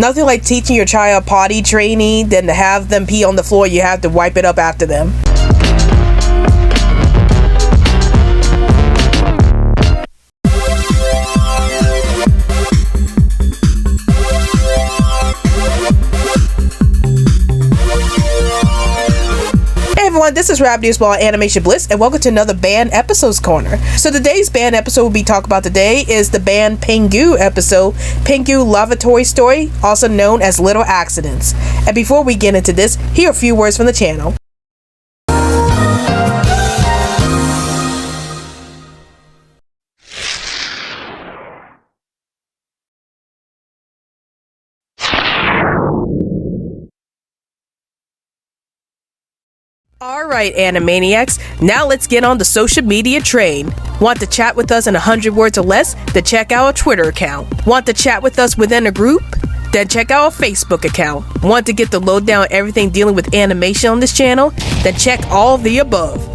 Nothing like teaching your child potty training than to have them pee on the floor. You have to wipe it up after them. This is Rap News Ball Animation Bliss, and welcome to another band episodes corner. So today's band episode we'll be talking about today is the band Pingu episode, Pingu Lavatory Story, also known as Little Accidents. And before we get into this, here are a few words from the channel. Alright, Animaniacs, now let's get on the social media train. Want to chat with us in 100 words or less? Then check out our Twitter account. Want to chat with us within a group? Then check out our Facebook account. Want to get the lowdown on everything dealing with animation on this channel? Then check all of the above.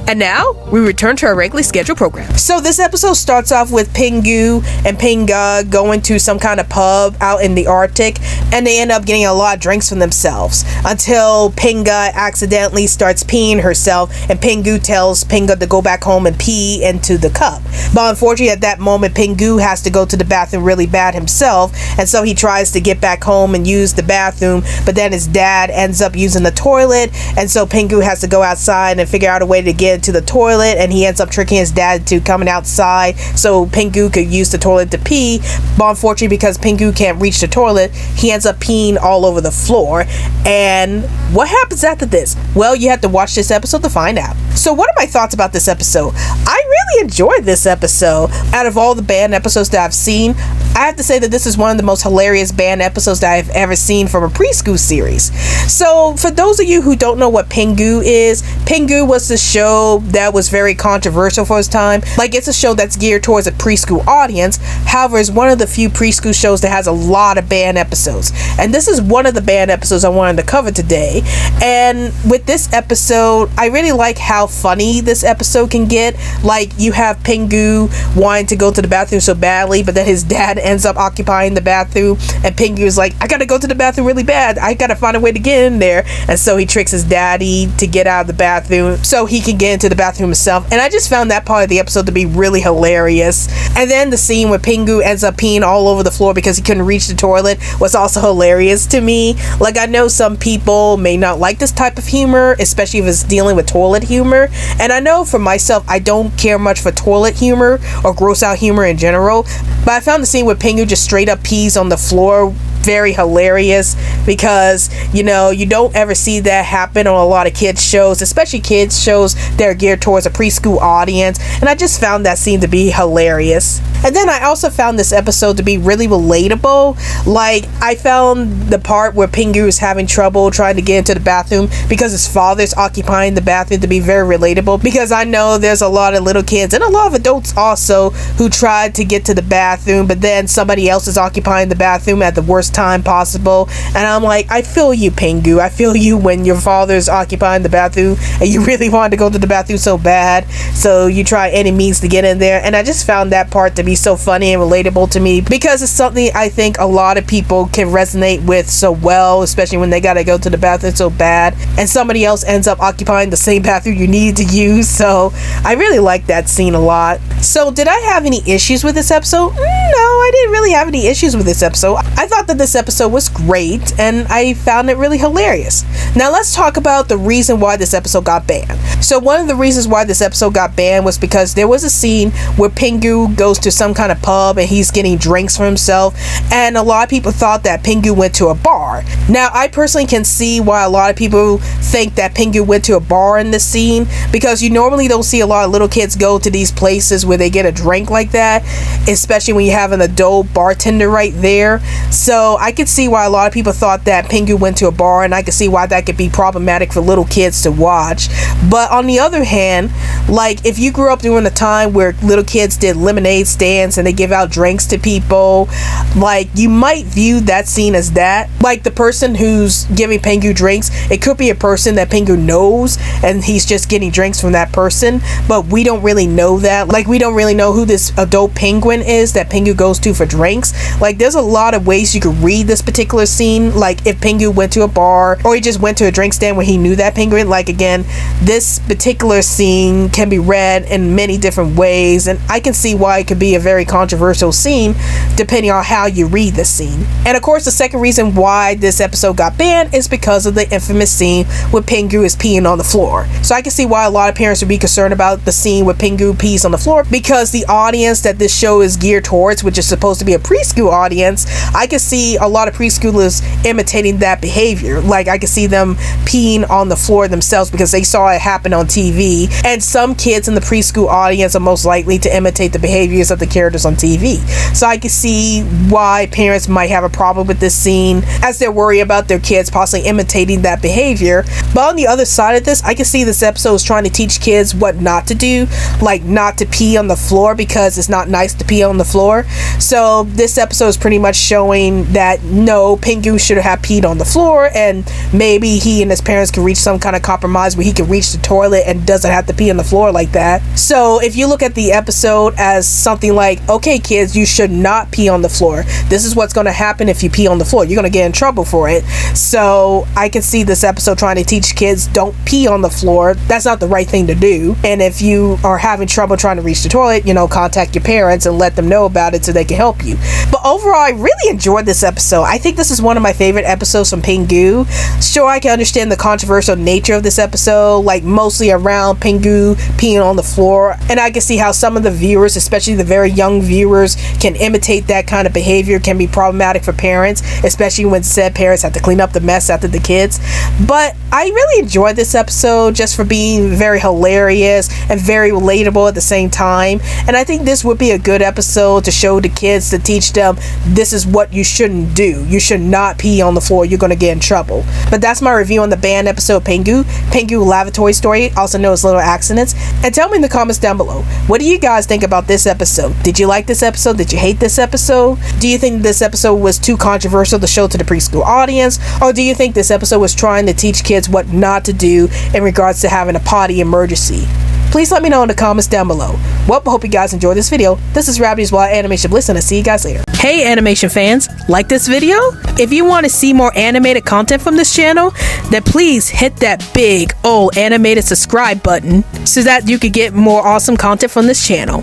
And now, we return to our regularly scheduled program. So this episode starts off with Pingu and Pinga going to some kind of pub out in the Arctic, and they end up getting a lot of drinks for themselves until Pinga accidentally starts peeing herself, and Pingu tells Pinga to go back home and pee into the cup. But unfortunately, at that moment, Pingu has to go to the bathroom really bad himself, and so he tries to get back home and use the bathroom, but then his dad ends up using the toilet, and so Pingu has to go outside and figure out a way to get to the toilet, and he ends up tricking his dad to coming outside so Pingu could use the toilet to pee. But unfortunately, because Pingu can't reach the toilet, he ends up peeing all over the floor. And what happens after this? Well, you have to watch this episode to find out. So what are my thoughts about this episode? I really enjoyed this episode. Out of all the band episodes that I've seen, I have to say that this is one of the most hilarious band episodes that I've ever seen from a preschool series. So for those of you who don't know what Pingu is, Pingu was the show that was very controversial for its time. Like, it's a show that's geared towards a preschool audience. However, it's one of the few preschool shows that has a lot of band episodes. And this is one of the band episodes I wanted to cover today. And with this episode, I really like how funny this episode can get. Like, you have Pingu wanting to go to the bathroom so badly, but then his dad ends up occupying the bathroom, and Pingu is like, I gotta go to the bathroom really bad. I gotta find a way to get in there. And so he tricks his daddy to get out of the bathroom so he can get into the bathroom himself. And I just found that part of the episode to be really hilarious. And then the scene where Pingu ends up peeing all over the floor because he couldn't reach the toilet was also hilarious to me. Like, I know some people may not like this type of humor, especially if it's dealing with toilet humor. And I know for myself, I don't care much for toilet humor or gross out humor in general. But I found the scene where Pingu just straight up pees on the floor very hilarious, because you know, you don't ever see that happen on a lot of kids shows, especially kids shows that are geared towards a preschool audience. And I just found that scene to be hilarious. And then I also found this episode to be really relatable. Like, I found the part where Pingu is having trouble trying to get into the bathroom because his father's occupying the bathroom to be very relatable, because I know there's a lot of little kids and a lot of adults also who tried to get to the bathroom, but then somebody else is occupying the bathroom at the worst time possible. And I'm like, I feel you, Pingu. I feel you when your father's occupying the bathroom and you really wanted to go to the bathroom so bad, so you try any means to get in there. And I just found that part to be so funny and relatable to me, because it's something I think a lot of people can resonate with so well, especially when they gotta go to the bathroom so bad and somebody else ends up occupying the same bathroom you need to use. So I really like that scene a lot. So did I have any issues with this episode? No, I didn't really have any issues with this episode. I thought that this episode was great and I found it really hilarious. Now let's talk about the reason why this episode got banned. So one of the reasons why this episode got banned was because there was a scene where Pingu goes to some kind of pub and he's getting drinks for himself, and a lot of people thought that Pingu went to a bar. Now I personally can see why a lot of people think that Pingu went to a bar in this scene, because you normally don't see a lot of little kids go to these places where they get a drink like that, especially when you have an adult bartender right there. So I could see why a lot of people thought that Pingu went to a bar, and I could see why that could be problematic for little kids to watch. But on the other hand, like, if you grew up during a time where little kids did lemonade stands and they give out drinks to people, like, you might view that scene as that. Like, the person who's giving Pingu drinks, it could be a person that Pingu knows and he's just getting drinks from that person, but we don't really know that. Like, we don't really know who this adult penguin is that Pingu goes to for drinks. Like, there's a lot of ways you could read this particular scene, like if Pingu went to a bar or he just went to a drink stand where he knew that penguin. Like, again, this particular scene can be read in many different ways, and I can see why it could be a very controversial scene depending on how you read the scene. And of course, the second reason why this episode got banned is because of the infamous scene where Pingu is peeing on the floor. So I can see why a lot of parents would be concerned about the scene where Pingu pees on the floor, because the audience that this show is geared towards, which is supposed to be a preschool audience, I can see a lot of preschoolers imitating that behavior. Like, I can see them peeing on the floor themselves because they saw it happen on TV, and some kids in the preschool audience are most likely to imitate the behaviors of the characters on TV. So I can see why parents might have a problem with this scene, as they're worried about their kids possibly imitating that behavior. But on the other side of this, I can see this episode is trying to teach kids what not to do, like not to pee on the floor, because it's not nice to pee on the floor. So this episode is pretty much showing that no, Pingu should have peed on the floor, and maybe he and his parents can reach some kind of compromise where he can reach the toilet and doesn't have to pee on the floor like that. So if you look at the episode as something like, okay kids, you should not pee on the floor, this is what's going to happen if you pee on the floor, you're going to get in trouble for it. So I can see this episode trying to teach kids, don't pee on the floor, that's not the right thing to do. And if you are having trouble trying to reach the toilet, contact your parents and let them know about it so they can help you. But overall, I really enjoyed this episode. I think this is one of my favorite episodes from Pingu. Sure, I can understand the controversial nature of this episode, like mostly around Pingu peeing on the floor, and I can see how some of the viewers, especially the very young viewers, can imitate that kind of behavior. Can be problematic for parents, especially when said parents have to clean up the mess after the kids. But I really enjoyed this episode just for being very hilarious and very relatable at the same time. And I think this would be a good episode to show the kids, to teach them this is what you shouldn't do. You should not pee on the floor, you're going to get in trouble. But that's my review on the banned episode Pingu Lavatory Story, also known as Little Accidents. And tell me in the comments down below, what do you guys think about this episode? Did you like this episode? Did you hate this episode? Do you think this episode was too controversial to show to the preschool audience? Or do you think this episode was trying to teach kids what not to do in regards to having a potty emergency? Please let me know in the comments down below. Well, I hope you guys enjoyed this video. This is Rabbit's Wild Animation Bliss, and I'll see you guys later. Hey animation fans, like this video? If you want to see more animated content from this channel, then please hit that big old animated subscribe button so that you can get more awesome content from this channel.